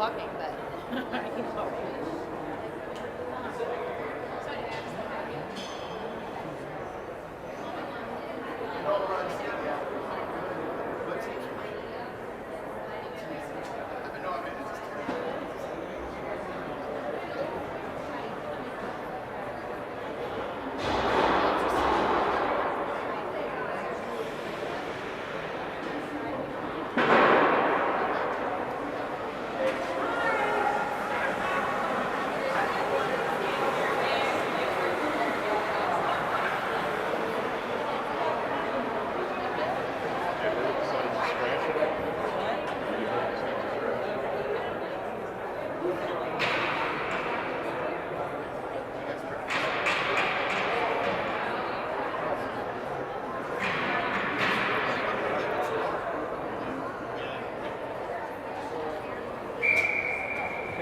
walking, but.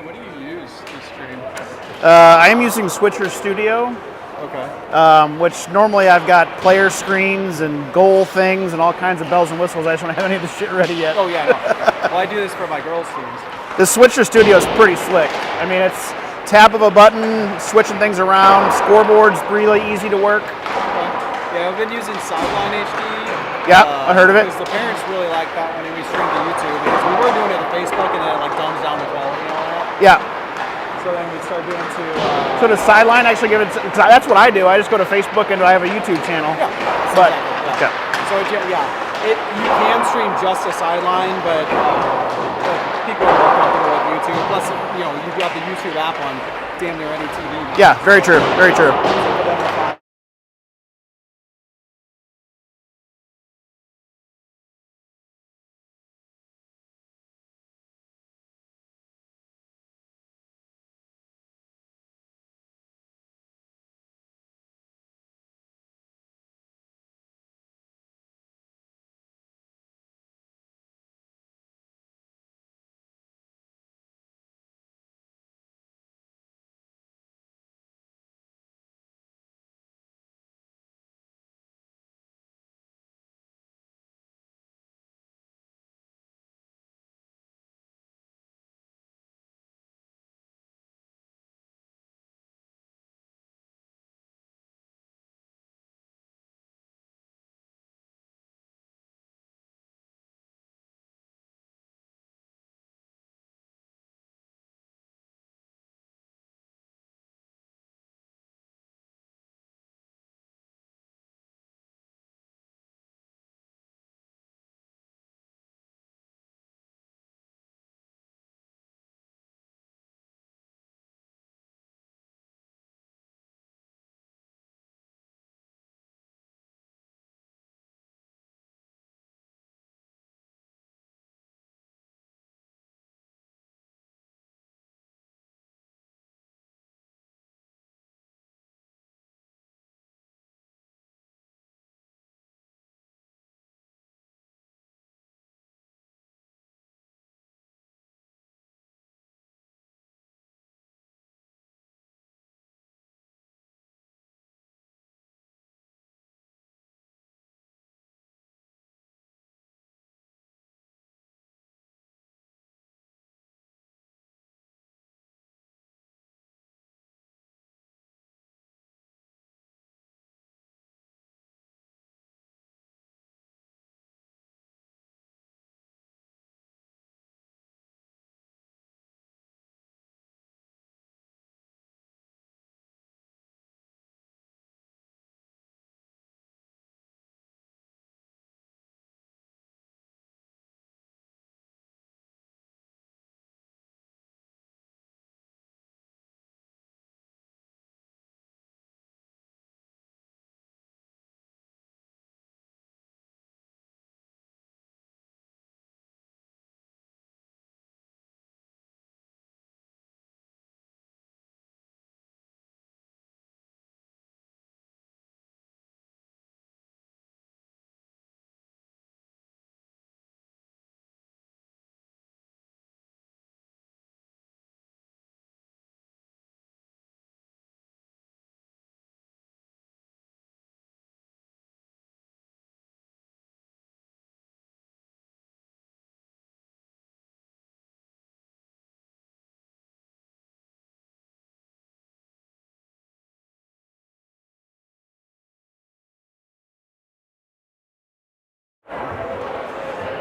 What do you use to stream? I am using Switcher Studio, Okay. which normally I've got player screens and goal things and all kinds of bells and whistles. I just don't have any of this shit ready yet. Oh yeah, no. Well, I do this for my girls' teams. The Switcher Studio is pretty slick. I mean, it's tap of a button, switching things around. Scoreboard's really easy to work. Okay. Yeah, I've been using Sideline HD. Yeah, I heard of it. Because the parents really like that one, and we stream to YouTube. Because we were doing it to Facebook, and then it like dumbs down the quality and all that. Yeah. So then we started doing to. So does Sideline actually give it? Cause that's what I do. I just go to Facebook and I have a YouTube channel. Yeah. But Exactly, yeah. So you can stream just a Sideline, but people are more comfortable with YouTube. Plus, you've got the YouTube app on damn near any TV. Yeah, very true. Very true.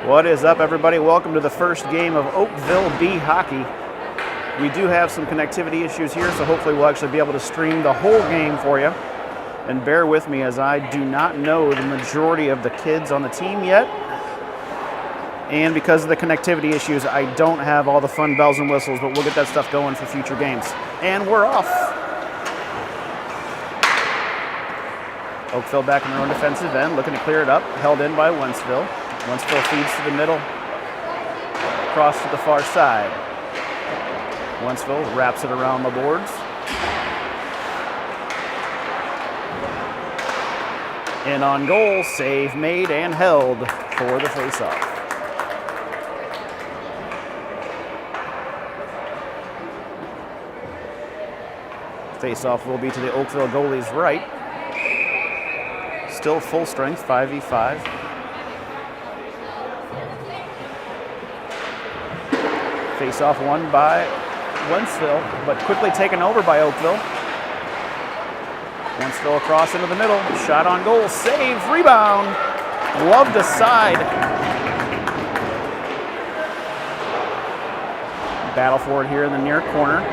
What is up, everybody? Welcome to the first game of Oakville B hockey. We do have some connectivity issues here, so hopefully we'll actually be able to stream the whole game for you. And bear with me as I do not know the majority of the kids on the team yet. And because of the connectivity issues, I don't have all the fun bells and whistles, but we'll get that stuff going for future games. And we're off. Oakville back in their own defensive end, looking to clear it up. Held in by Wentzville. Wentzville feeds to the middle, across to the far side. Wentzville wraps it around the boards. In on goal, save made and held for the faceoff. Faceoff will be to the Oakville goalie's right. Still full strength, 5v5. Faceoff won by Wentzville, but quickly taken over by Oakville. Wentzville across into the middle, shot on goal, save, rebound, gloved aside. Battle for it here in the near corner.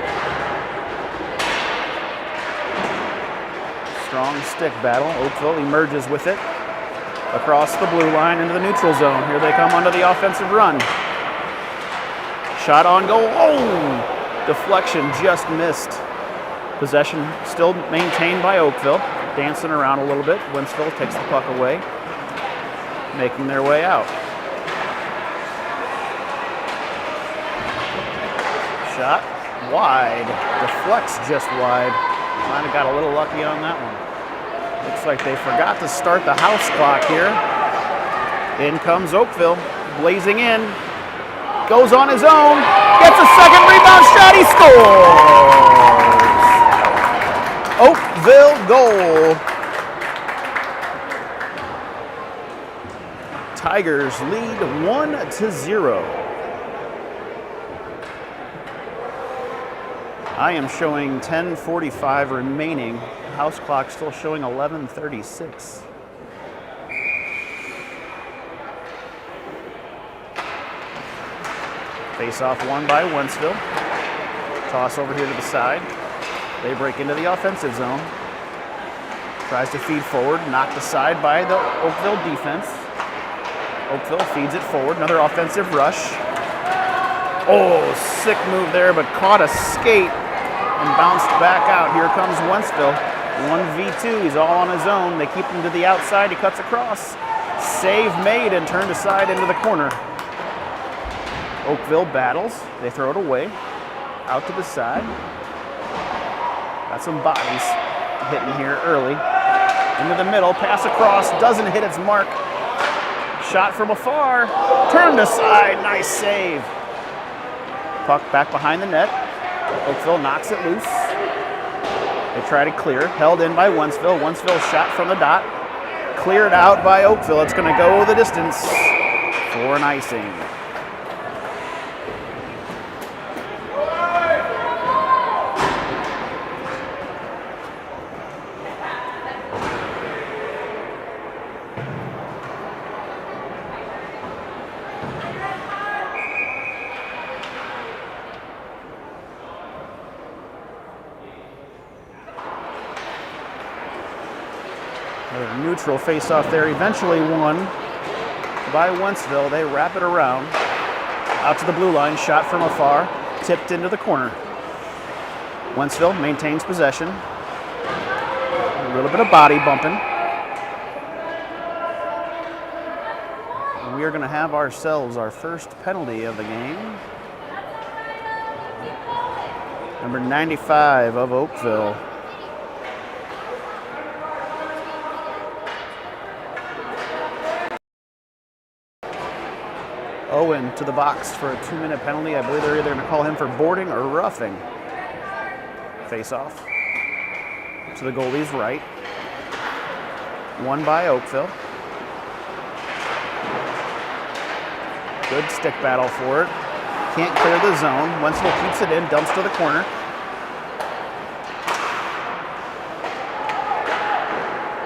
Strong stick battle. Oakville emerges with it across the blue line into the neutral zone. Here they come onto the offensive run. Shot on goal. Oh! Deflection just missed. Possession still maintained by Oakville. Dancing around a little bit. Wentzville takes the puck away, making their way out. Shot wide. Deflects just wide. Might have got a little lucky on that one. Looks like they forgot to start the house clock here. In comes Oakville, blazing in. Goes on his own. Gets a second rebound shot. He scores! Oakville goal. Tigers lead 1-0. I am showing 10:45 remaining. House clock still showing 11:36. Face-off won by Wentzville. Toss over here to the side. They break into the offensive zone. Tries to feed forward, knocked aside by the Oakville defense. Oakville feeds it forward, another offensive rush. Oh, sick move there, but caught a skate and bounced back out. Here comes Wentzville. 1v2, he's all on his own. They keep him to the outside, he cuts across. Save made and turned aside into the corner. Oakville battles, they throw it away. Out to the side. Got some bodies hitting here early. Into the middle, pass across, doesn't hit its mark. Shot from afar, turned aside, nice save. Puck back behind the net. Oakville knocks it loose. They try to clear, held in by Wentzville. Wentzville shot from the dot. Cleared out by Oakville. It's going to go the distance for an icing. A neutral face-off there, eventually won by Wentzville. They wrap it around. Out to the blue line, shot from afar, tipped into the corner. Wentzville maintains possession. A little bit of body bumping. And we are going to have ourselves our first penalty of the game. Number 95 of Oakville. Owen to the box for a 2-minute penalty. I believe they're either going to call him for boarding or roughing. Face off to the goalie's right. Won by Oakville. Good stick battle for it. Can't clear the zone. Wentzville keeps it in, dumps to the corner.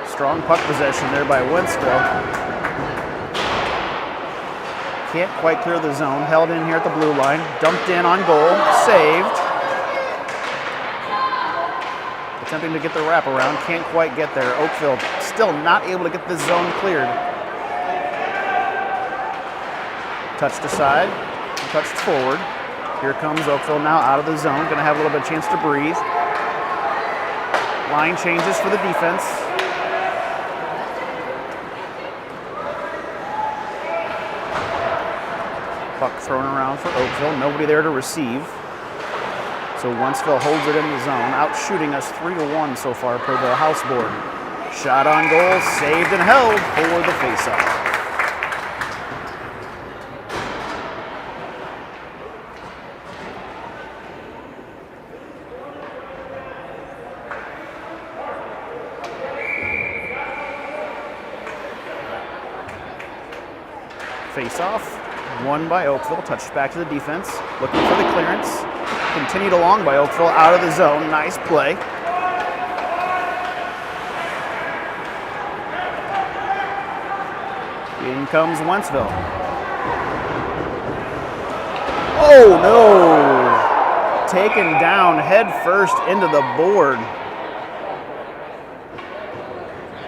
Strong puck possession there by Wentzville. Can't quite clear the zone. Held in here at the blue line. Dumped in on goal. Saved. Attempting to get the wraparound. Can't quite get there. Oakville still not able to get the zone cleared. Touched aside. Touched forward. Here comes Oakville now out of the zone. Going to have a little bit of chance to breathe. Line changes for the defense. Puck thrown around for Oakville. Nobody there to receive. So Wentzville holds it in the zone, out shooting us 3-1 so far per the house board. Shot on goal, saved and held for the faceoff. Face-off, won by Oakville, touched back to the defense, looking for the clearance. Continued along by Oakville, out of the zone, nice play. In comes Wentzville. Oh no! Taken down head first into the board.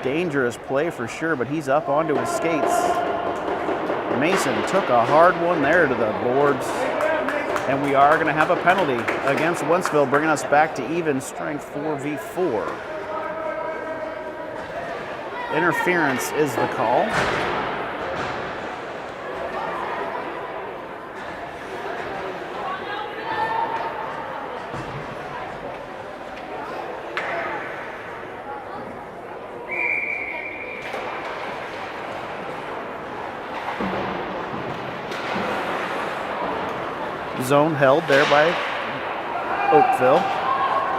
Dangerous play for sure, but he's up onto his skates. Mason took a hard one there to the boards, and we are going to have a penalty against Wentzville, bringing us back to even strength 4v4. Interference is the call. Zone held there by Oakville.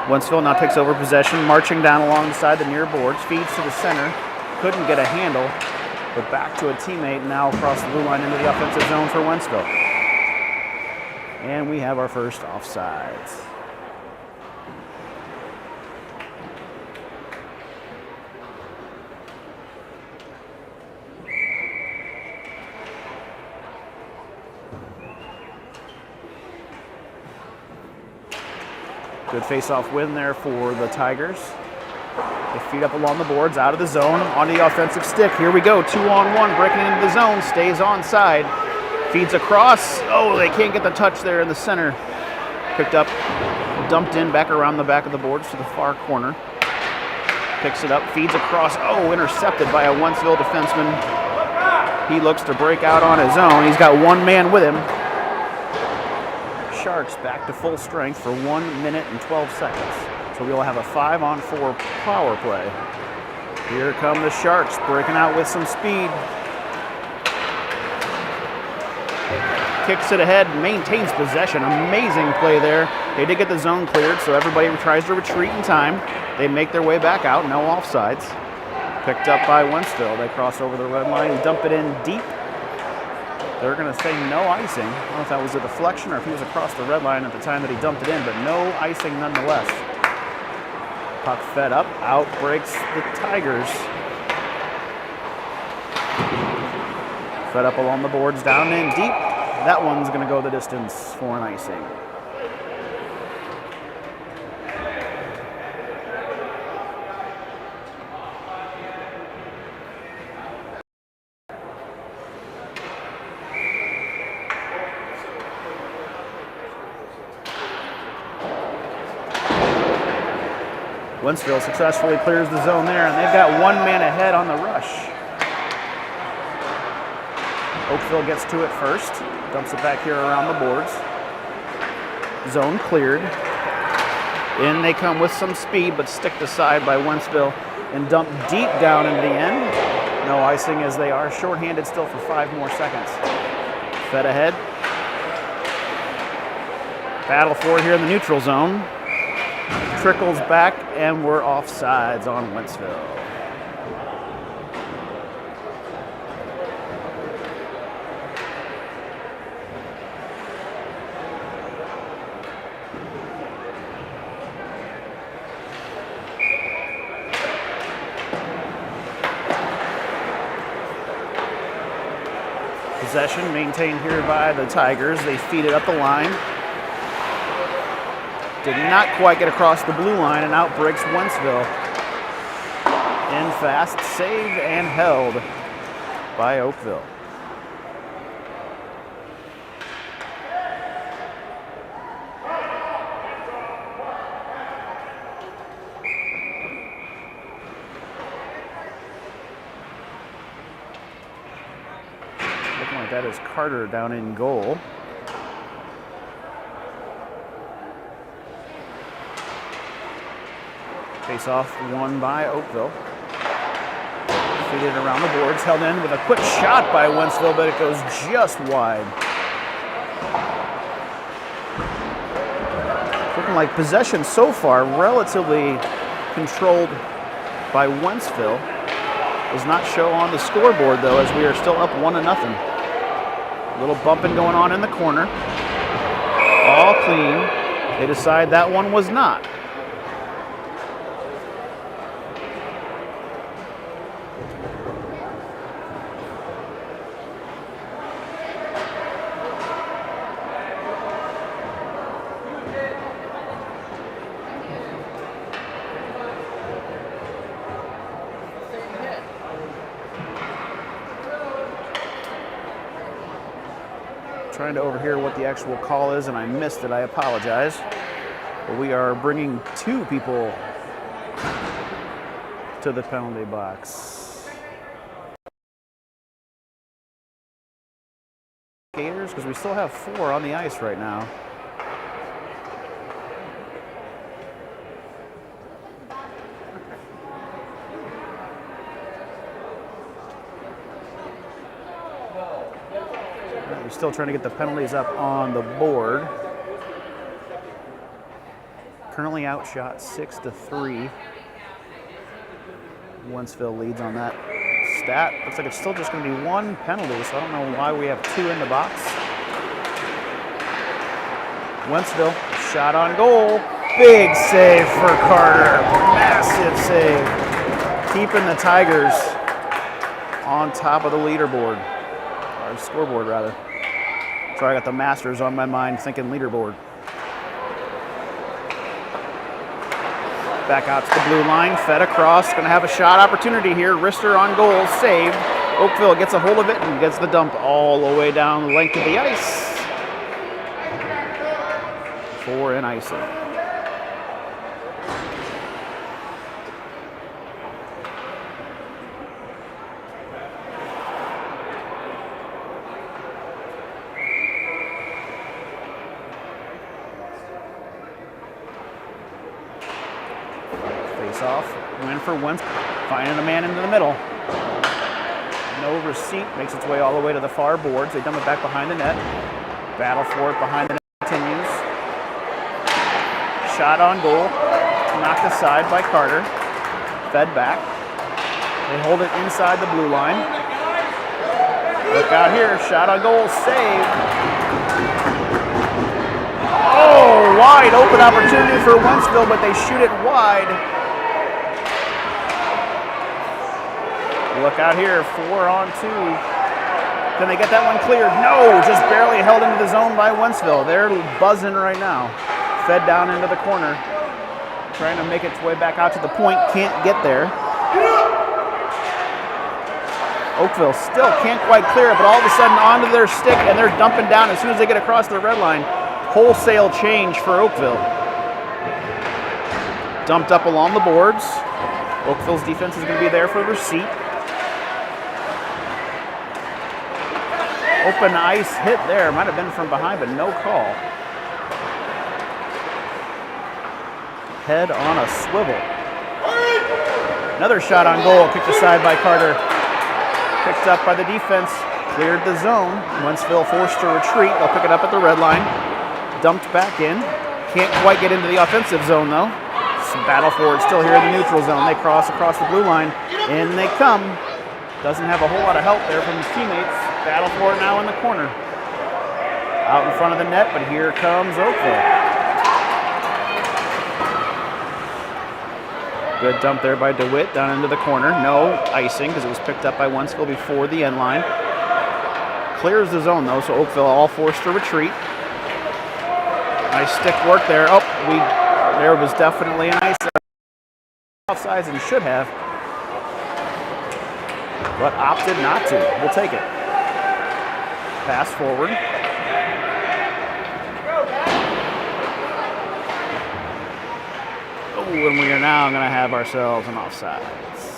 Wentzville now takes over possession, marching down alongside the near boards, feeds to the center, couldn't get a handle, but back to a teammate now across the blue line into the offensive zone for Wentzville. And we have our first offsides. Good face-off win there for the Tigers. They feed up along the boards, out of the zone, onto the offensive stick. Here we go, 2-on-1, breaking into the zone, stays onside, feeds across. Oh, they can't get the touch there in the center. Picked up, dumped in back around the back of the boards to the far corner. Picks it up, feeds across. Oh, intercepted by a Wentzville defenseman. He looks to break out on his own. He's got one man with him. Sharks back to full strength for 1 minute and 12 seconds. So we'll have a 5-on-4 power play. Here come the Sharks breaking out with some speed. Kicks it ahead, maintains possession. Amazing play there. They did get the zone cleared, so everybody tries to retreat in time. They make their way back out, no offsides. Picked up by Wentzville. They cross over the red line, dump it in deep. They're going to say no icing. I don't know if that was a deflection or if he was across the red line at the time that he dumped it in, but no icing nonetheless. Puck fed up, out breaks the Tigers. Fed up along the boards, down in deep. That one's going to go the distance for an icing. Wentzville successfully clears the zone there, and they've got one man ahead on the rush. Oakville gets to it first, dumps it back here around the boards. Zone cleared. In they come with some speed, but sticked aside by Wentzville and dumped deep down into the end. No icing as they are shorthanded still for 5 more seconds. Fed ahead. Battle for it here in the neutral zone. Trickles back, and we're offsides on Wentzville. Possession maintained here by the Tigers. They feed it up the line. Did not quite get across the blue line, and out breaks Wentzville. In fast, saved and held by Oakville. Looking like that is Carter down in goal. Face off won by Oakville. Feeded around the boards, held in with a quick shot by Wentzville, but it goes just wide. Looking like possession so far relatively controlled by Wentzville. Does not show on the scoreboard though, as we are still up 1-0. A little bumping going on in the corner. All clean. They decide that one was not. Trying to overhear what the actual call is, and I missed it. I apologize. But we are bringing 2 people to the penalty box. Gators, because we still have 4 on the ice right now. We're still trying to get the penalties up on the board. Currently outshot 6-3. Wentzville leads on that stat. Looks like it's still just going to be 1 penalty, so I don't know why we have 2 in the box. Wentzville, shot on goal. Big save for Carter. Massive save. Keeping the Tigers on top of the leaderboard. Or scoreboard, rather. Sorry, I got the Masters on my mind, thinking leaderboard. Back out to the blue line, fed across. Going to have a shot opportunity here. Rister on goal, saved. Oakville gets a hold of it and gets the dump all the way down the length of the ice. For an icing. Off, win for Wentzville, finding a man into the middle. No receipt, makes its way all the way to the far boards. They dump it back behind the net. Battle for it behind the net continues. Shot on goal, knocked aside by Carter. Fed back. They hold it inside the blue line. Look out here, shot on goal, save. Oh, wide open opportunity for Wentzville, but they shoot it wide. Look out here, 4-on-2. Can they get that one cleared? No, just barely held into the zone by Wentzville. They're buzzing right now. Fed down into the corner. Trying to make its way back out to the point, can't get there. Oakville still can't quite clear it, but all of a sudden onto their stick, and they're dumping down as soon as they get across the red line. Wholesale change for Oakville. Dumped up along the boards. Oakville's defense is going to be there for the receipt. Open ice hit there. Might have been from behind, but no call. Head on a swivel. Another shot on goal, kicked aside by Carter. Picked up by the defense, cleared the zone. Wentzville forced to retreat. They'll pick it up at the red line. Dumped back in. Can't quite get into the offensive zone though. Some battle for it still here in the neutral zone. They cross across the blue line. In they come. Doesn't have a whole lot of help there from his teammates. Battle for it now in the corner. Out in front of the net, but here comes Oakville. Good dump there by DeWitt down into the corner. No icing because it was picked up by Wentzville before the end line. Clears the zone though, so Oakville all forced to retreat. Nice stick work there. Oh, there was definitely a nice outsides and should have, but opted not to. We'll take it. Pass forward. Oh, and we are now going to have ourselves an offsides.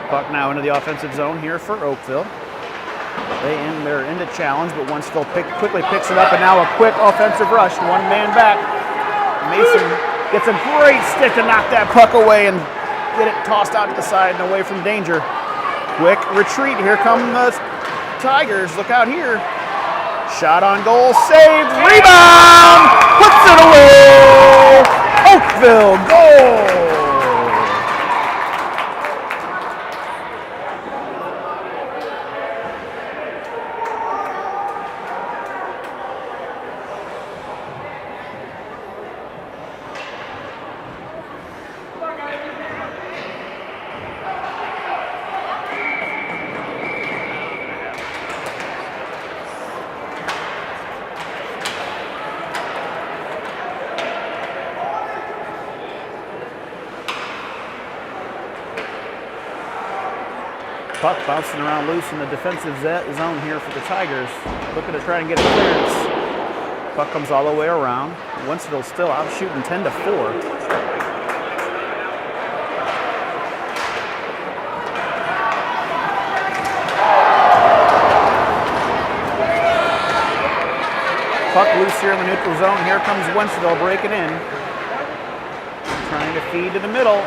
Puck now into the offensive zone here for Oakville. They're into challenge, but Wentzville quickly picks it up, and now a quick offensive rush. One man back. Mason gets a great stick to knock that puck away and get it tossed out to the side and away from danger. Quick retreat. Here come the Tigers. Look out here. Shot on goal. Saved. Rebound. Puts it away. Oakville goal. Puck bouncing around loose in the defensive zone here for the Tigers. Looking to try and get a clearance. Puck comes all the way around. Wentzville still out shooting 10-4. Puck loose here in the neutral zone. Here comes Wentzville breaking in. Trying to feed to the middle.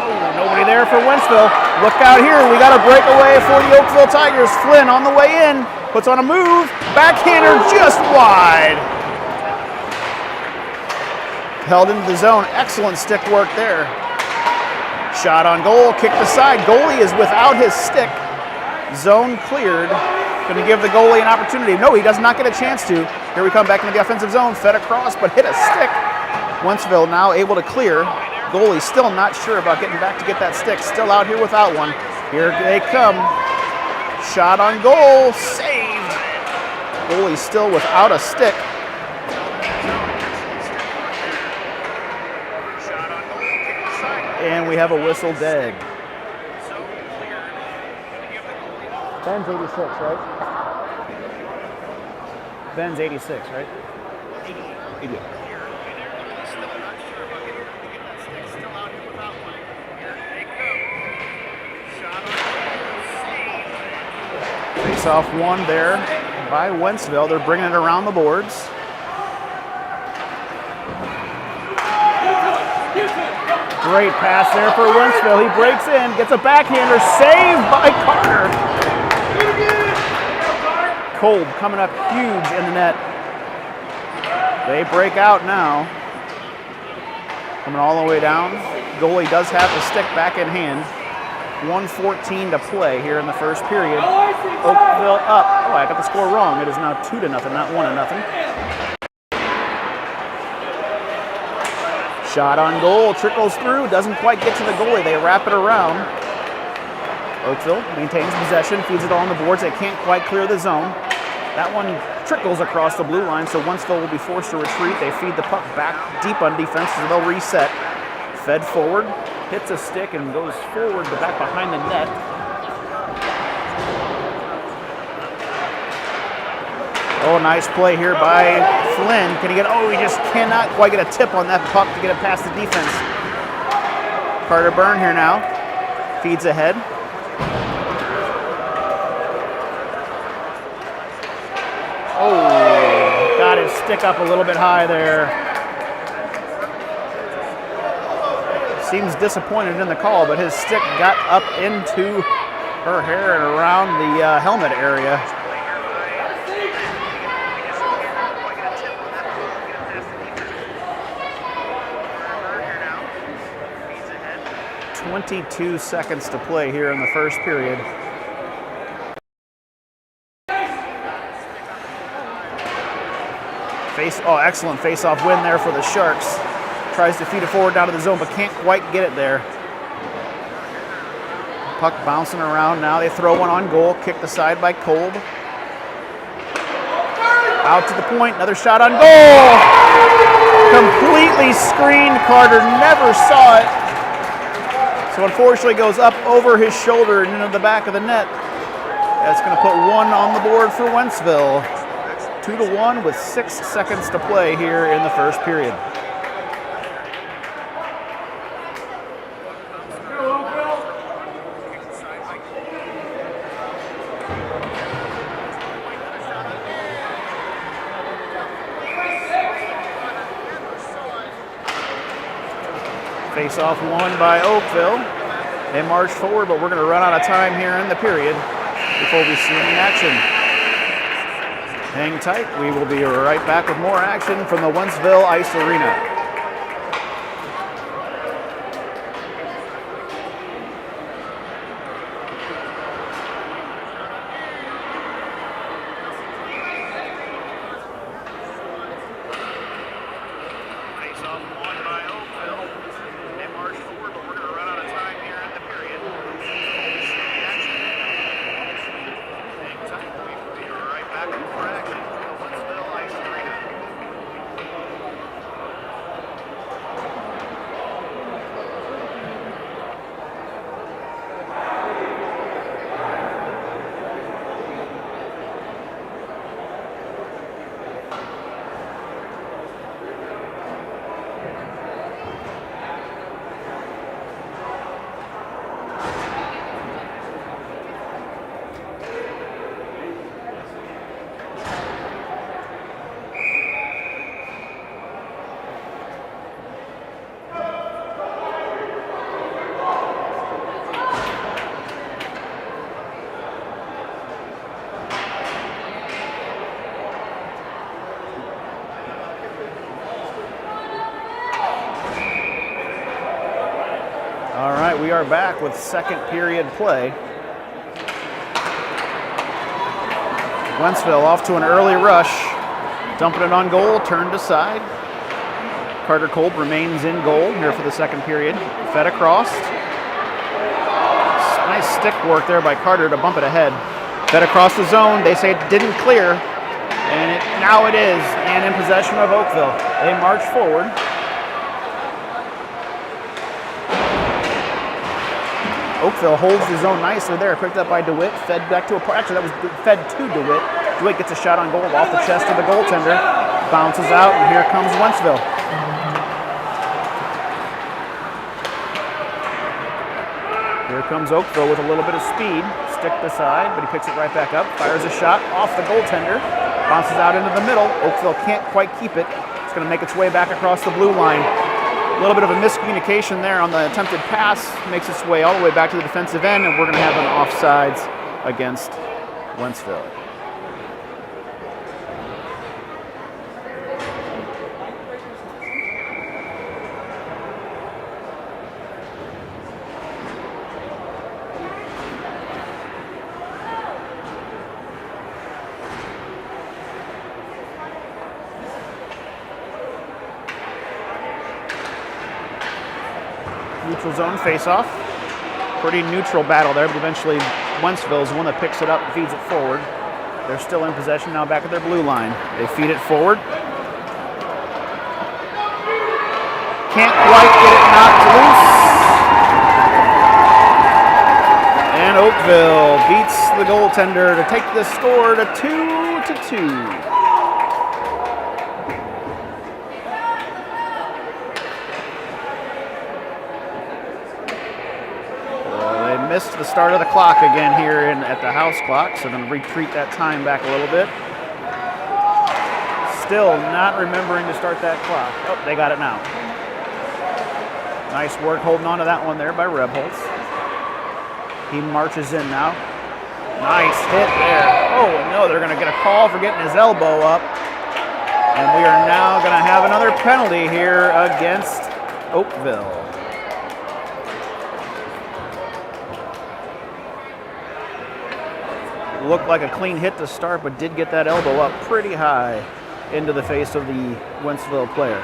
Oh, nobody there for Wentzville. Look out here. We got a breakaway for the Oakville Tigers. Flynn on the way in. Puts on a move. Backhander just wide. Held into the zone. Excellent stick work there. Shot on goal. Kicked aside. Goalie is without his stick. Zone cleared. Going to give the goalie an opportunity. No, he does not get a chance to. Here we come back into the offensive zone. Fed across, but hit a stick. Wentzville now able to clear. Goalie still not sure about getting back to get that stick. Still out here without one. Here they come. Shot on goal. Saved. Goalie still without a stick. And we have a whistle dead. Ben's 86, right? Ben's 86, right? 80. Face off one there by Wentzville. They're bringing it around the boards. Great pass there for Wentzville. He breaks in, gets a backhander, saved by Carter. Kolb coming up huge in the net. They break out now. Coming all the way down. Goalie does have the stick back in hand. 1:14 to play here in the first period. Oakville up. Oh, I got the score wrong. It is now 2-0, not 1-0. Shot on goal, trickles through, doesn't quite get to the goalie. They wrap it around. Oakville maintains possession, feeds it all on the boards. They can't quite clear the zone. That one trickles across the blue line, so Wentzville will be forced to retreat. They feed the puck back deep on defense, so they'll reset. Fed forward, hits a stick and goes forward to back behind the net. Oh, nice play here by Flynn. Can he get, oh, he just cannot quite get a tip on that puck to get it past the defense. Carter Byrne here now. Feeds ahead. Oh, got his stick up a little bit high there. Seems disappointed in the call, but his stick got up into her hair and around the helmet area. 22 seconds to play here in the first period. Excellent face-off win there for the Sharks. Tries to feed it forward down to the zone, but can't quite get it there. Puck bouncing around now. They throw one on goal. Kicked aside by Kolb. Out to the point. Another shot on goal. Completely screened. Carter never saw it. So unfortunately goes up over his shoulder and into the back of the net. That's going to put one on the board for Wentzville. 2-1 with 6 seconds to play here in the first period. Face-off won by Oakville. They march forward, but we're going to run out of time here in the period before we see any action. Hang tight. We will be right back with more action from the Wentzville Ice Arena. All right, we are back with second period play. Wentzville off to an early rush, dumping it on goal, turned aside. Carter Kolb remains in goal here for the second period. Fed across. Nice stick work there by Carter to bump it ahead. Fed across the zone. They say it didn't clear, and now it is, and in possession of Oakville. They march forward. Oakville holds the zone nicely there. Picked up by DeWitt. Fed back to actually that was fed to DeWitt. DeWitt gets a shot on goal off the chest of the goaltender. Bounces out, and here comes Wentzville. Here comes Oakville with a little bit of speed. Sticked aside, but he picks it right back up. Fires a shot off the goaltender. Bounces out into the middle. Oakville can't quite keep it. It's going to make its way back across the blue line. A little bit of a miscommunication there on the attempted pass. Makes its way all the way back to the defensive end, and we're going to have an offsides against Wentzville. Neutral zone face-off. Pretty neutral battle there, but eventually Wentzville is the one that picks it up and feeds it forward. They're still in possession now back at their blue line. They feed it forward. Can't quite get it knocked loose. And Oakville beats the goaltender to take the score to 2-2. Missed the start of the clock again here at the house clock, so going to retreat that time back a little bit. Still not remembering to start that clock. Oh, they got it now. Nice work holding on to that one there by Rebholz. He marches in now. Nice hit there. Oh no, they're going to get a call for getting his elbow up. And we are now going to have another penalty here against Oakville. Looked like a clean hit to start, but did get that elbow up pretty high into the face of the Wentzville player.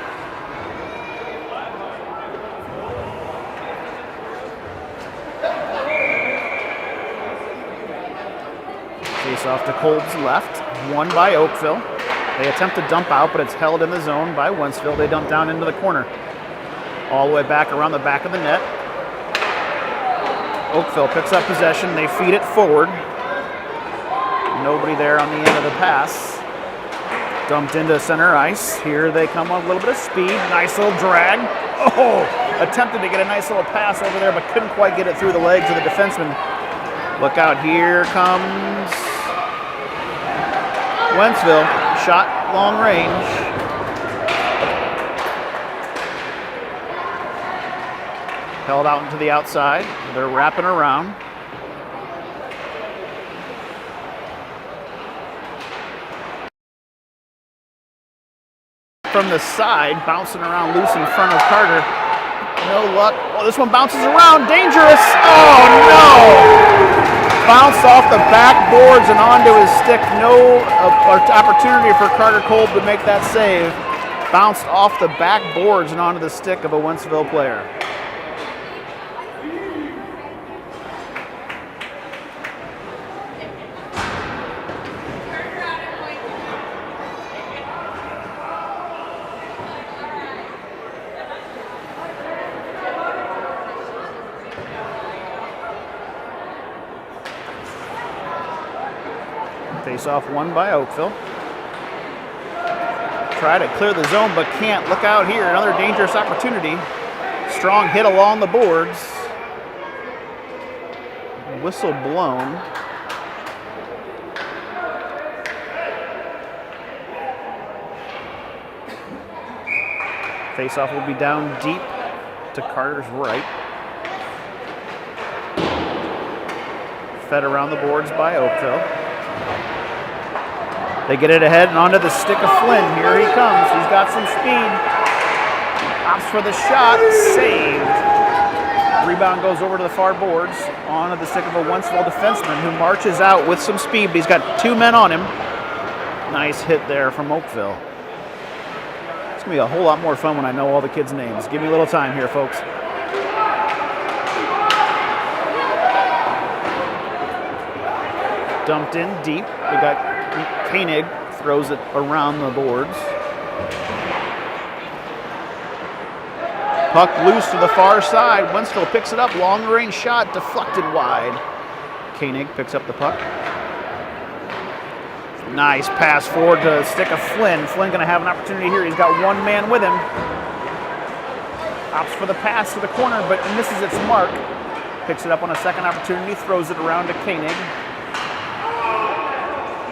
Face off to Kolb's left, won by Oakville. They attempt to dump out, but it's held in the zone by Wentzville. They dump down into the corner. All the way back around the back of the net. Oakville picks up possession. They feed it forward. Nobody there on the end of the pass. Dumped into center ice. Here they come on a little bit of speed. Nice little drag. Oh! Attempted to get a nice little pass over there, but couldn't quite get it through the legs of the defenseman. Look out, here comes Wentzville. Shot long range. Held out into the outside. They're wrapping around. From the side, bouncing around loose in front of Carter. No luck. Oh, this one bounces around. Dangerous. Oh, no. Bounced off the backboards and onto his stick. No opportunity for Carter Kolb to make that save. Bounced off the backboards and onto the stick of a Wentzville player. Face-off won by Oakville. Try to clear the zone, but can't. Look out here, another dangerous opportunity. Strong hit along the boards. Whistle blown. Face-off will be down deep to Carter's right. Fed around the boards by Oakville. They get it ahead and onto the stick of Flynn. Here he comes. He's got some speed. Opts for the shot. Saved. Rebound goes over to the far boards. Onto the stick of a Wentzville defenseman who marches out with some speed, but he's got two men on him. Nice hit there from Oakville. It's going to be a whole lot more fun when I know all the kids' names. Give me a little time here, folks. Dumped in deep. We got Koenig, throws it around the boards. Puck loose to the far side. Wentzville picks it up. Long range shot deflected wide. Koenig picks up the puck. Nice pass forward to the stick of Flynn. Flynn going to have an opportunity here. He's got one man with him. Opts for the pass to the corner, but misses its mark. Picks it up on a second opportunity. Throws it around to Koenig.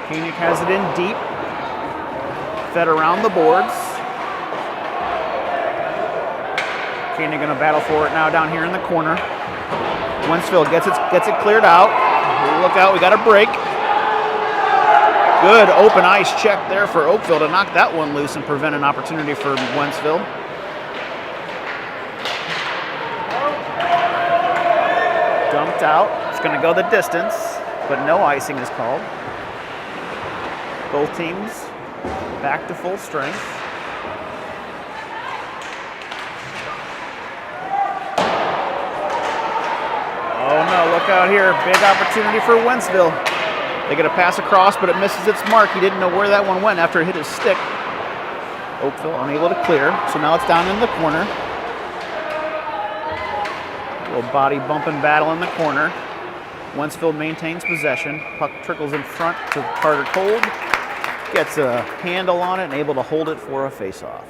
Koenig has it in deep. Fed around the boards. Koenig going to battle for it now down here in the corner. Wentzville gets it cleared out. Look out, we got a break. Good open ice check there for Oakville to knock that one loose and prevent an opportunity for Wentzville. Dumped out. It's going to go the distance, but no icing is called. Both teams back to full strength. Oh no, look out here. Big opportunity for Wentzville. They get a pass across, but it misses its mark. He didn't know where that one went after it hit his stick. Oakville unable to clear, so now it's down in the corner. A little body bumping battle in the corner. Wentzville maintains possession. Puck trickles in front to Carter Kolb. Gets a handle on it and able to hold it for a face-off.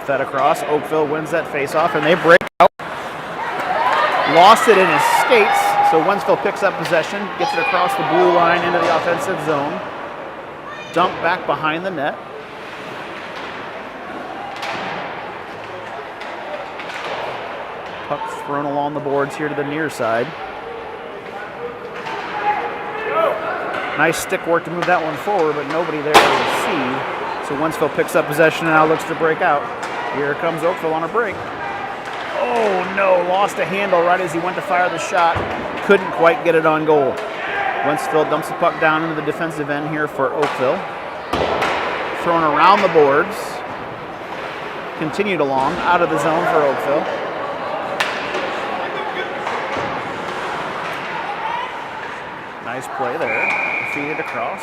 Fed across. Oakville wins that face-off, and they break out. Lost it in his skates, so Wentzville picks up possession, gets it across the blue line into the offensive zone. Dump back behind the net. Puck thrown along the boards here to the near side. Nice stick work to move that one forward, but nobody there to receive. So Wentzville picks up possession and now looks to break out. Here comes Oakville on a break. Oh no, lost a handle right as he went to fire the shot. Couldn't quite get it on goal. Wentzville dumps the puck down into the defensive end here for Oakville. Thrown around the boards. Continued along, out of the zone for Oakville. Nice play there. Feed it across.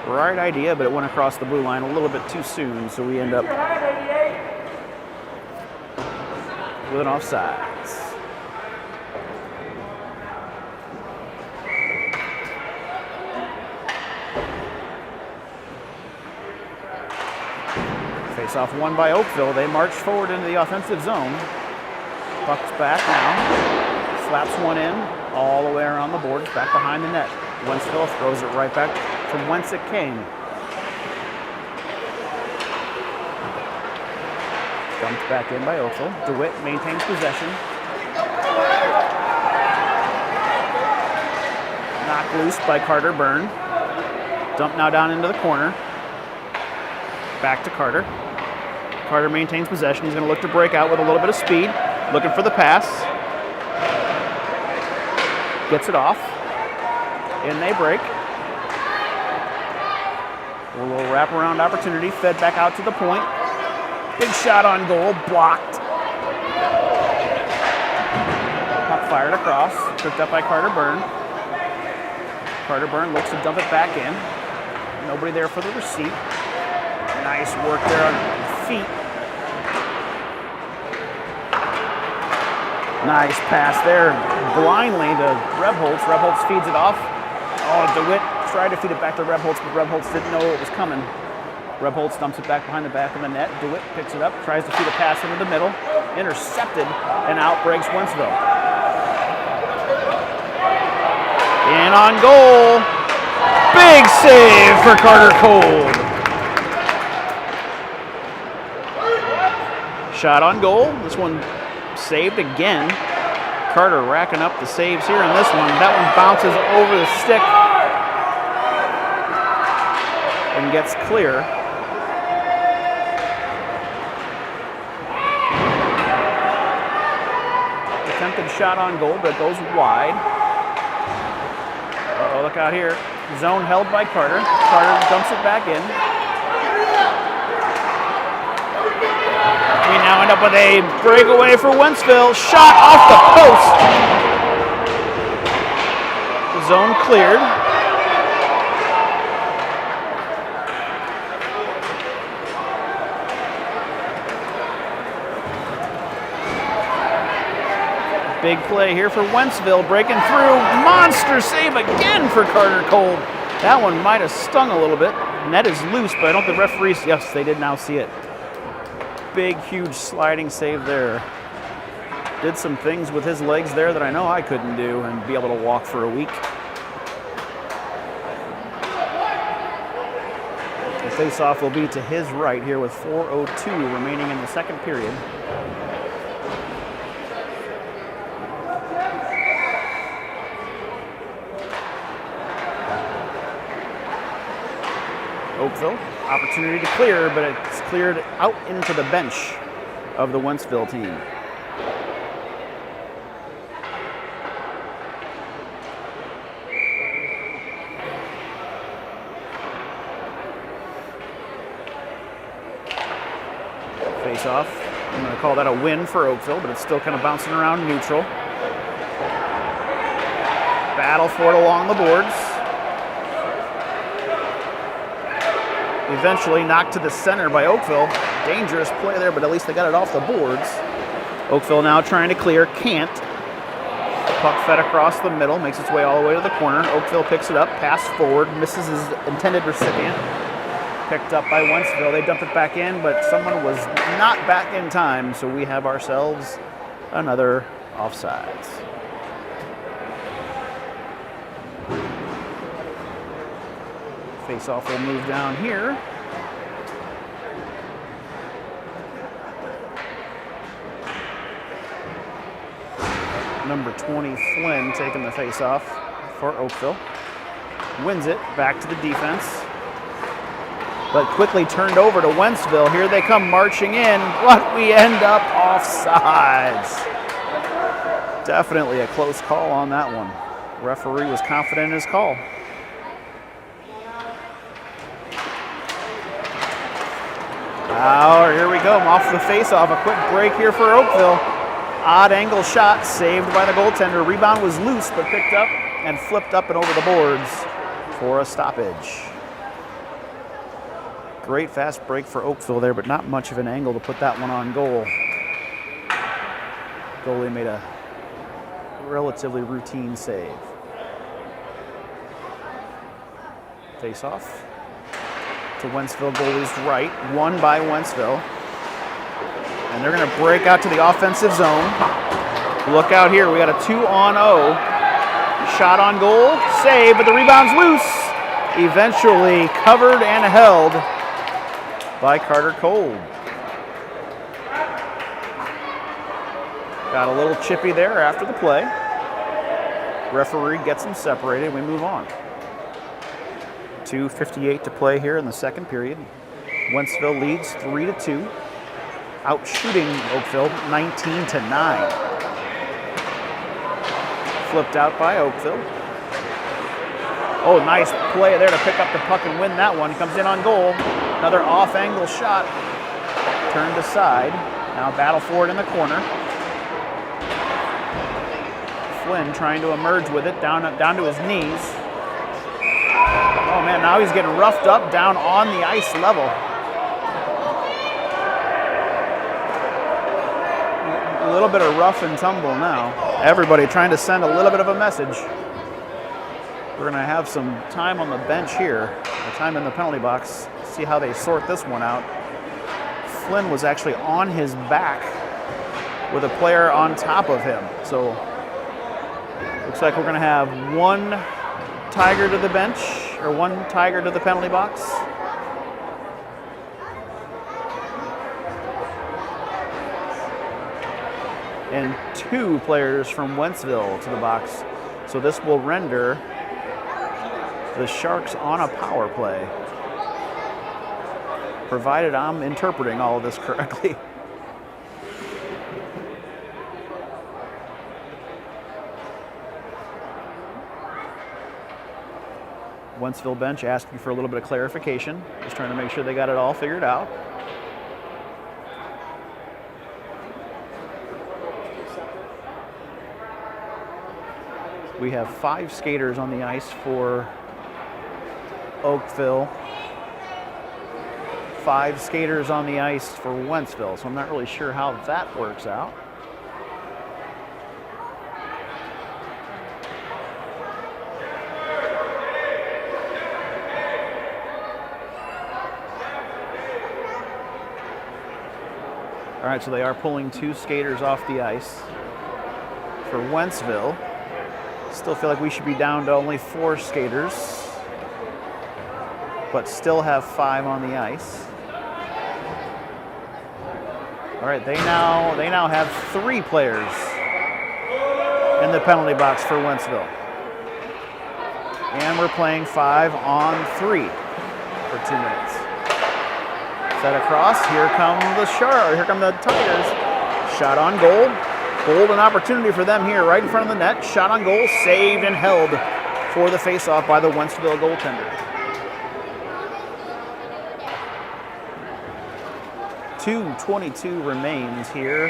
Right idea, but it went across the blue line a little bit too soon, so we end up with an offsides. Face-off won by Oakville. They march forward into the offensive zone. Puck's back now. Slaps one in, all the way around the boards, back behind the net. Wentzville throws it right back from whence it came. Dumped back in by Oakville. DeWitt maintains possession. Knocked loose by Carter Byrne. Dumped now down into the corner. Back to Carter. Carter maintains possession. He's going to look to break out with a little bit of speed. Looking for the pass. Gets it off. And they break. A little wraparound opportunity. Fed back out to the point. Big shot on goal. Blocked. Puck fired across. Picked up by Carter Byrne. Carter Byrne looks to dump it back in. Nobody there for the receipt. Nice work there on feet. Nice pass there blindly to Rebholz. Rebholz feeds it off. Oh, DeWitt tried to feed it back to Rebholz, but Rebholz didn't know it was coming. Rebholz dumps it back behind the back of the net. DeWitt picks it up, tries to feed a pass into the middle. Intercepted, and out breaks Wentzville. In on goal. Big save for Carter Cold. Shot on goal. This one saved again. Carter racking up the saves here on this one. That one bounces over the stick and gets clear. Attempted shot on goal, but it goes wide. Uh-oh, look out here. Zone held by Carter. Carter dumps it back in. We now end up with a breakaway for Wentzville. Shot off the post. Zone cleared. Big play here for Wentzville, breaking through. Monster save again for Carter Cold. That one might have stung a little bit. Net is loose, but I don't think the referees, yes, they did now see it. Big, huge sliding save there. Did some things with his legs there that I know I couldn't do and be able to walk for a week. The face-off will be to his right here with 4:02 remaining in the second period. Oakville, opportunity to clear, but it's cleared out into the bench of the Wentzville team. Face off. I'm going to call that a win for Oakville, but it's still kind of bouncing around neutral. Battle for it along the boards. Eventually knocked to the center by Oakville. Dangerous play there, but at least they got it off the boards. Oakville now trying to clear, can't. Puck fed across the middle, makes its way all the way to the corner. Oakville picks it up, pass forward, misses his intended recipient. Picked up by Wentzville. They dump it back in, but someone was not back in time, so we have ourselves another offsides. Face-off will move down here. Number 20, Flynn, taking the face-off for Oakville. wins it back to the defense, but quickly turned over to Wentzville. Here they come marching in, but we end up offsides. Definitely a close call on that one. Referee was confident in his call. Oh, here we go, off the face-off. A quick break here for Oakville. Odd angle shot saved by the goaltender. Rebound was loose, but picked up and flipped up and over the boards for a stoppage. Great fast break for Oakville there, but not much of an angle to put that one on goal. Goalie made a relatively routine save. Face-off to Wentzville, goalie's right, won by Wentzville. And they're gonna break out to the offensive zone. Look out here, we got a 2-on-0. Shot on goal, save, but the rebound's loose. Eventually covered and held by Carter Kolb. Got a little chippy there after the play. Referee gets them separated, we move on. 2:58 to play here in the second period. Wentzville leads 3-2. Out shooting Oakville 19-9. Flipped out by Oakville. Oh, nice play there to pick up the puck and win that one. Comes in on goal. Another off-angle shot. Turned aside. Now battle for it in the corner. Flynn trying to emerge with it down to his knees. Oh man, now he's getting roughed up down on the ice level. A little bit of rough and tumble now. Everybody trying to send a little bit of a message. We're gonna have some time on the bench here, or time in the penalty box, see how they sort this one out. Flynn was actually on his back with a player on top of him. So looks like we're gonna have one Tiger to the bench, or one Tiger to the penalty box. And two players from Wentzville to the box. So this will render the Sharks on a power play, provided I'm interpreting all of this correctly. Wentzville bench asking for a little bit of clarification, just trying to make sure they got it all figured out. We have 5 skaters on the ice for Oakville, 5 skaters on the ice for Wentzville, so I'm not really sure how that works out. All right, so they are pulling 2 skaters off the ice for Wentzville. Still feel like we should be down to only 4 skaters, but still have 5 on the ice. All right, they now have 3 players in the penalty box for Wentzville. And we're playing 5-on-3 for 2 minutes. Set across, here come the Tigers. Shot on goal. Golden opportunity for them here, right in front of the net. Shot on goal, saved and held for the faceoff by the Wentzville goaltender. 2:22 remains here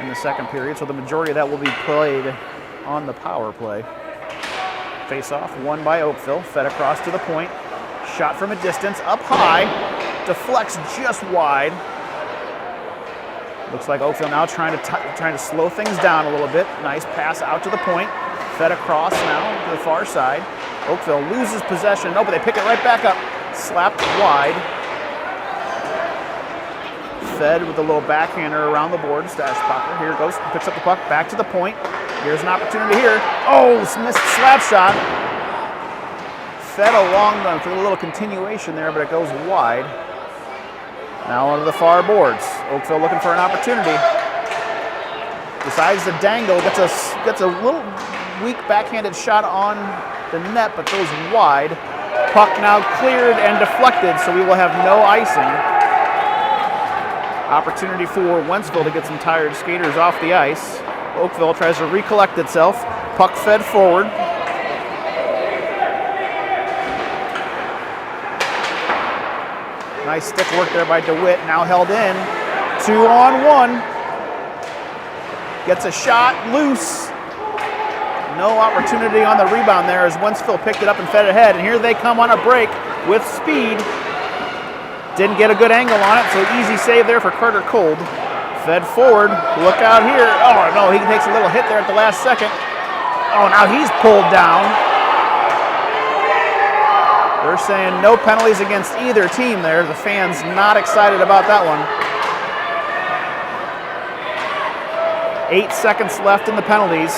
in the second period, so the majority of that will be played on the power play. Faceoff won by Oakville, fed across to the point. Shot from a distance, up high, deflects just wide. Looks like Oakville now trying to slow things down a little bit. Nice pass out to the point. Fed across now to the far side. Oakville loses possession. No, but they pick it right back up. Slapped wide. Fed with a little backhander around the board. Stash Popper. Here goes. Picks up the puck. Back to the point. Here's an opportunity here. Oh, missed slap shot. Fed along for a little continuation there, but it goes wide. Now onto the far boards. Oakville looking for an opportunity. Decides to dangle. Gets a little weak backhanded shot on the net, but goes wide. Puck now cleared and deflected, so we will have no icing. Opportunity for Wentzville to get some tired skaters off the ice. Oakville tries to recollect itself. Puck fed forward. Nice stick work there by DeWitt, now held in. 2-on-1. Gets a shot, loose. No opportunity on the rebound there as Wentzville picked it up and fed it ahead. And here they come on a break with speed. Didn't get a good angle on it, so easy save there for Carter Kolb. Fed forward, look out here. Oh no, he takes a little hit there at the last second. Oh, now he's pulled down. They're saying no penalties against either team there. The fans not excited about that one. 8 seconds left in the penalties.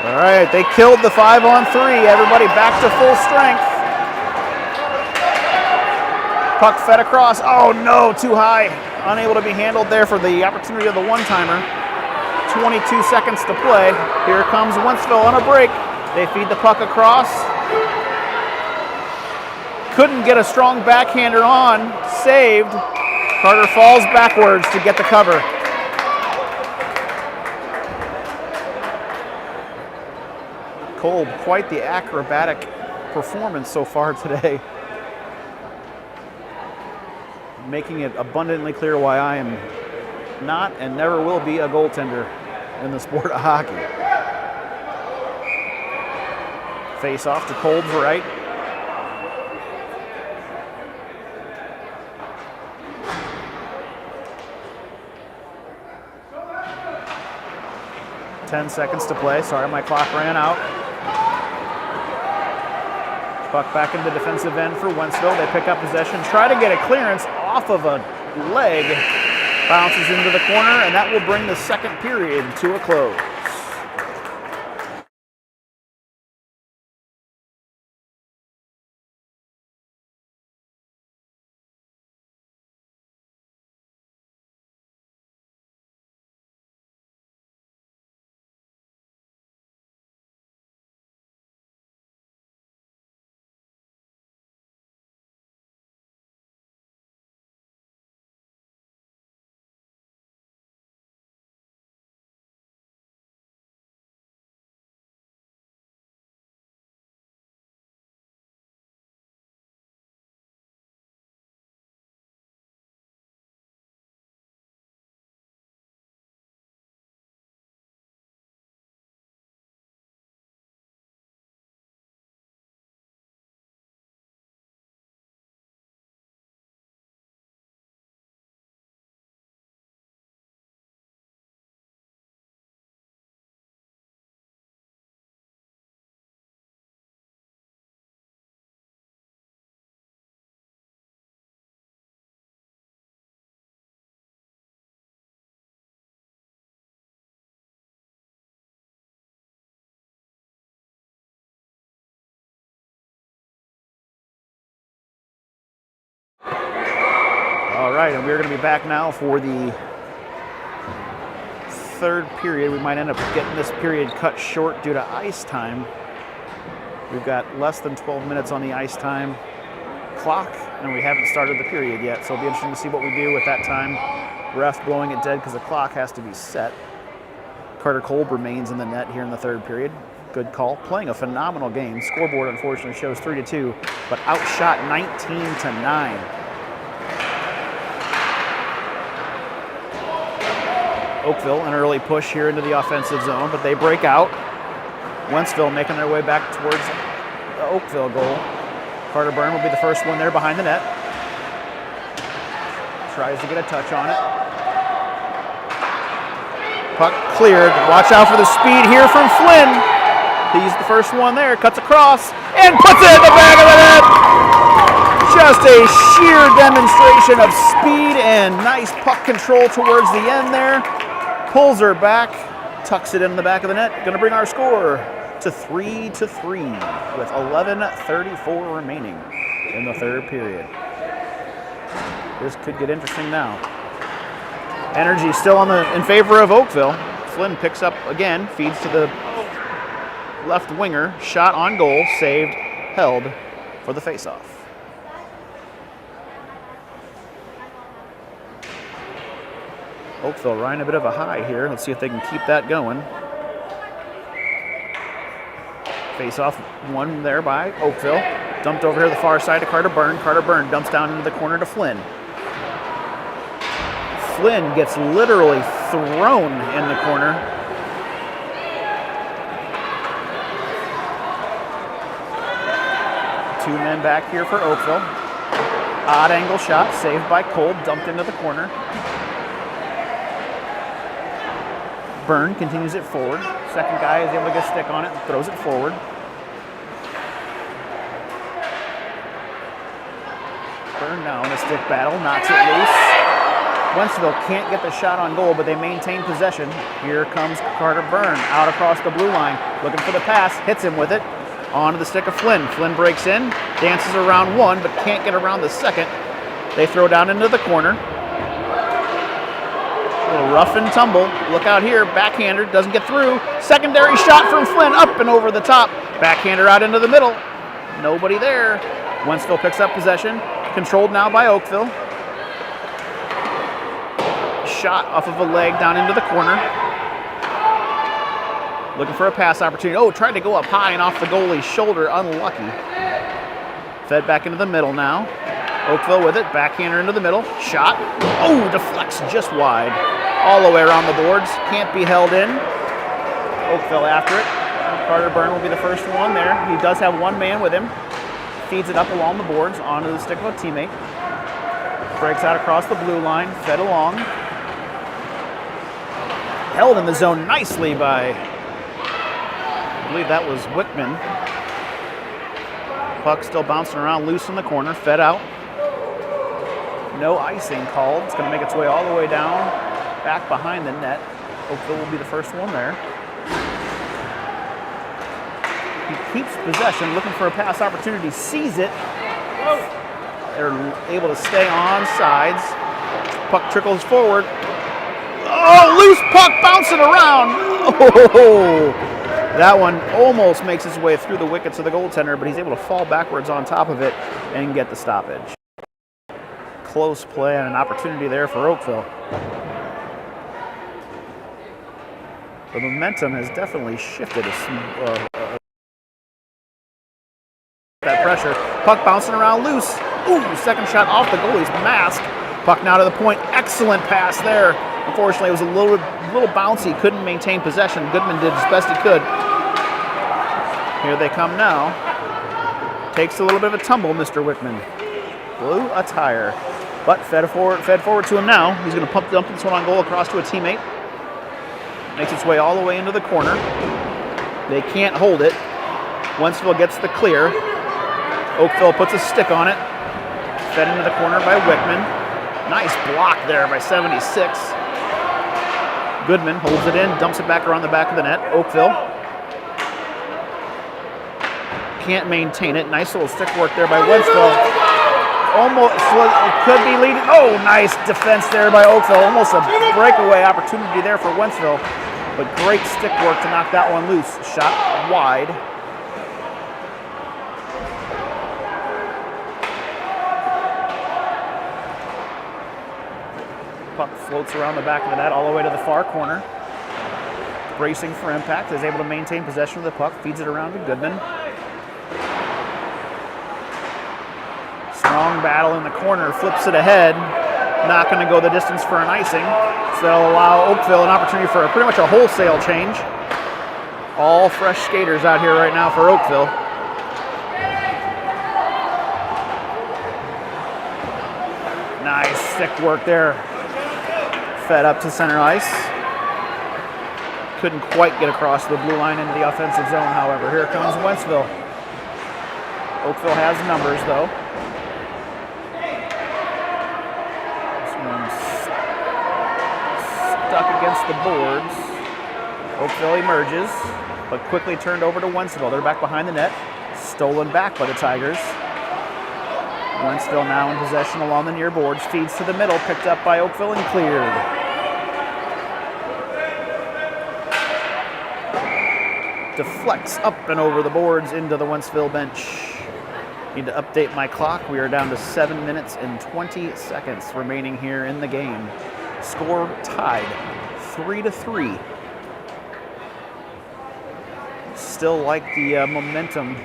All right, they killed the 5-on-3. Everybody back to full strength. Puck fed across. Oh no, too high. Unable to be handled there for the opportunity of the one-timer. 22 seconds to play. Here comes Wentzville on a break. They feed the puck across. Couldn't get a strong backhander on. Saved. Carter falls backwards to get the cover. Kolb, quite the acrobatic performance so far today. Making it abundantly clear why I am not and never will be a goaltender in the sport of hockey. Face off to Kolb's right. Ten seconds to play. Sorry, my clock ran out. Puck back into defensive end for Wentzville. They pick up possession, try to get a clearance off of a leg. Bounces into the corner, and that will bring the second period to a close. All right, and we're going to be back now for the third period. We might end up getting this period cut short due to ice time. We've got less than 12 minutes on the ice time clock, and we haven't started the period yet, so it'll be interesting to see what we do with that time. Ref blowing it dead because the clock has to be set. Carter Kolb remains in the net here in the third period. Good call. Playing a phenomenal game. Scoreboard unfortunately shows 3-2, but outshot 19-9. Oakville, an early push here into the offensive zone, but they break out. Wentzville making their way back towards the Oakville goal. Carter Byrne will be the first one there behind the net. Tries to get a touch on it. Puck cleared. Watch out for the speed here from Flynn. He's the first one there. Cuts across and puts it in the back of the net. Just a sheer demonstration of speed and nice puck control towards the end there. Pulls her back, tucks it in the back of the net. Going to bring our score to 3-3 with 11:34 remaining in the third period. This could get interesting now. Energy still in favor of Oakville. Flynn picks up again, feeds to the left winger, shot on goal, saved, held for the faceoff. Oakville riding a bit of a high here. Let's see if they can keep that going. Face-off one there by Oakville. Dumped over here to the far side to Carter Byrne. Carter Byrne dumps down into the corner to Flynn. Flynn gets literally thrown in the corner. Two men back here for Oakville. Odd angle shot, saved by Cole, dumped into the corner. Byrne continues it forward. Second guy is able to get a stick on it and throws it forward. Byrne now in a stick battle, knocks it loose. Wentzville can't get the shot on goal, but they maintain possession. Here comes Carter Byrne out across the blue line, looking for the pass, hits him with it. Onto the stick of Flynn. Flynn breaks in, dances around one, but can't get around the second. They throw down into the corner. A little rough and tumble. Look out here, backhander, doesn't get through. Secondary shot from Flynn, up and over the top. Backhander out into the middle. Nobody there. Wentzville picks up possession. Controlled now by Oakville. Shot off of a leg down into the corner. Looking for a pass opportunity. Oh, tried to go up high and off the goalie's shoulder. Unlucky. Fed back into the middle now. Oakville with it. Backhander into the middle. Shot. Oh, deflects just wide. All the way around the boards. Can't be held in. Oakville after it. Carter Byrne will be the first one there. He does have one man with him. Feeds it up along the boards onto the stick of a teammate. Breaks out across the blue line. Fed along. Held in the zone nicely by, I believe that was Wickman. Puck still bouncing around loose in the corner. Fed out. No icing called. It's going to make its way all the way down, back behind the net. Oakville will be the first one there. He keeps possession, looking for a pass opportunity, sees it. They're able to stay on sides. Puck trickles forward. Oh, loose puck bouncing around. Oh, that one almost makes its way through the wickets of the goaltender, but he's able to fall backwards on top of it and get the stoppage. Close play and an opportunity there for Oakville. The momentum has definitely shifted that pressure. Puck bouncing around loose. Ooh, second shot off the goalie's mask. Puck now to the point. Excellent pass there. Unfortunately, it was a little bouncy. Couldn't maintain possession. Goodman did as best he could. Here they come now. Takes a little bit of a tumble, Mr. Wickman. Blew a tire. But fed forward to him now. He's going to dump this one on goal across to a teammate. Makes its way all the way into the corner. They can't hold it. Wentzville gets the clear. Oakville puts a stick on it. Fed into the corner by Wickman. Nice block there by 76. Goodman holds it in, dumps it back around the back of the net. Oakville can't maintain it. Nice little stick work there by Wentzville. Almost could be leading. Oh, nice defense there by Oakville. Almost a breakaway opportunity there for Wentzville, but great stick work to knock that one loose. Shot wide. Puck floats around the back of the net all the way to the far corner. Bracing for impact, is able to maintain possession of the puck, feeds it around to Goodman. Strong battle in the corner, flips it ahead. Not going to go the distance for an icing. So that'll allow Oakville an opportunity for pretty much a wholesale change. All fresh skaters out here right now for Oakville. Nice stick work there. Fed up to center ice. Couldn't quite get across the blue line into the offensive zone, however. Here comes Wentzville. Oakville has numbers, though. This one's stuck against the boards. Oakville emerges, but quickly turned over to Wentzville. They're back behind the net. Stolen back by the Tigers. Wentzville now in possession along the near boards. Feeds to the middle, picked up by Oakville and cleared. deflects up and over the boards into the Wentzville bench. Need to update my clock. We are down to 7 minutes and 20 seconds remaining here in the game. Score tied 3-3. Still like the momentum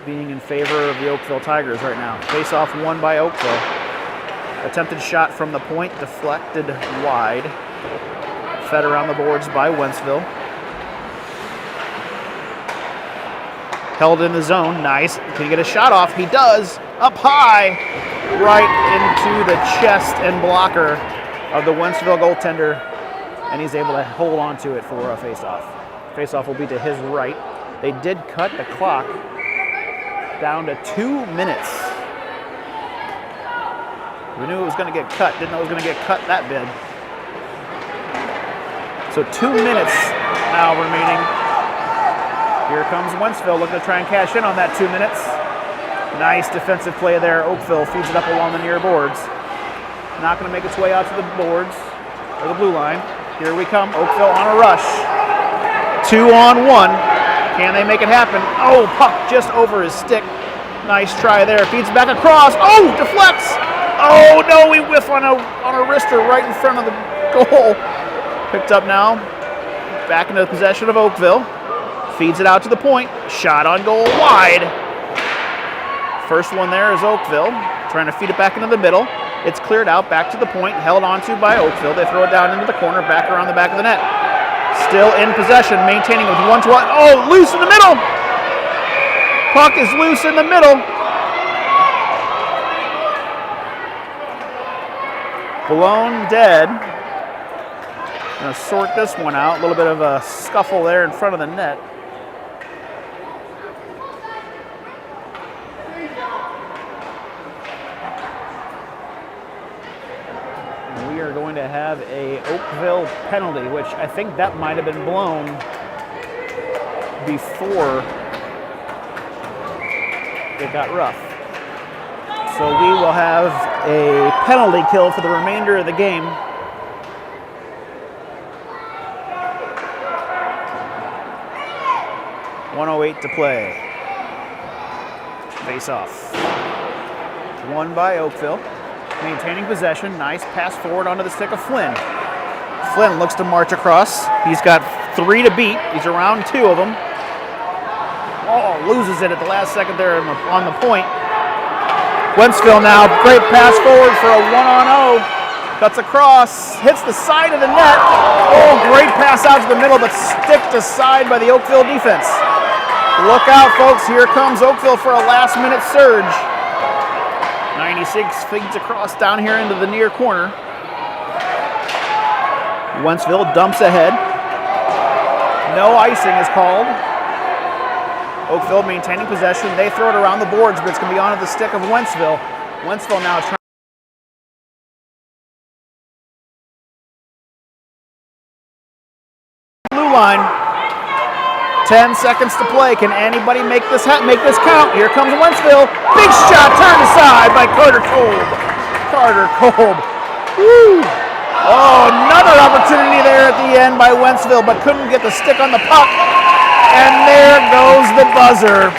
being in favor of the Oakville Tigers right now. Face-off won by Oakville. Attempted shot from the point, deflected wide. Fed around the boards by Wentzville. Held in the zone, nice. Can he get a shot off? He does, up high, right into the chest and blocker of the Wentzville goaltender, and he's able to hold on to it for a face-off. Face-off will be to his right. They did cut the clock down to 2 minutes. We knew it was going to get cut, didn't know it was going to get cut that bad. So 2 minutes now remaining. Here comes Wentzville looking to try and cash in on that 2 minutes. Nice defensive play there. Oakville feeds it up along the near boards. Not going to make its way out to the boards or the blue line. Here we come. Oakville on a rush. 2-on-1. Can they make it happen? Oh, puck just over his stick. Nice try there. Feeds back across. Oh, deflects. Oh no, we whiff on a wrister right in front of the goal. Picked up now. Back into possession of Oakville. Feeds it out to the point. Shot on goal wide. First one there is Oakville. Trying to feed it back into the middle. It's cleared out back to the point. Held onto by Oakville. They throw it down into the corner. Back around the back of the net. Still in possession. Maintaining with 1-1. Oh, loose in the middle. Puck is loose in the middle. Blown dead. Gonna sort this one out. A little bit of a scuffle there in front of the net. We are going to have a Oakville penalty, which I think that might have been blown before it got rough. So we will have a penalty kill for the remainder of the game. .108 to play. Face off. Won by Oakville. Maintaining possession. Nice pass forward onto the stick of Flynn. Flynn looks to march across. He's got 3 to beat. He's around 2 of them. Oh, loses it at the last second there on the point. Wentzville now, great pass forward for a 1-on-0. Cuts across, hits the side of the net. Oh, great pass out to the middle, but sticked aside by the Oakville defense. Look out, folks. Here comes Oakville for a last-minute surge. 96 feeds across down here into the near corner. Wentzville dumps ahead. No icing is called. Oakville maintaining possession. They throw it around the boards, but it's going to be onto the stick of Wentzville. Wentzville now trying. Blue line. 10 seconds to play. Can anybody make this count? Here comes Wentzville. Big shot turned aside by Carter Kolb. Carter Kolb. Woo! Oh, another opportunity there at the end by Wentzville, but couldn't get the stick on the puck. And there goes the buzzer.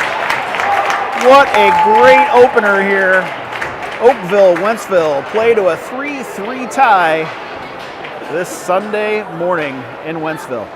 What a great opener here. Oakville, Wentzville play to a 3-3 tie this Sunday morning in Wentzville.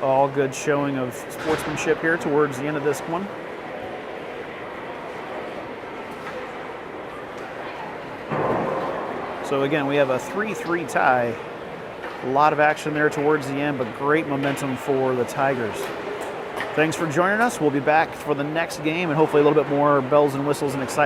All good showing of sportsmanship here towards the end of this one. So again, we have a 3-3 tie. A lot of action there towards the end, but great momentum for the Tigers. Thanks for joining us. We'll be back for the next game and hopefully a little bit more bells and whistles and excitement.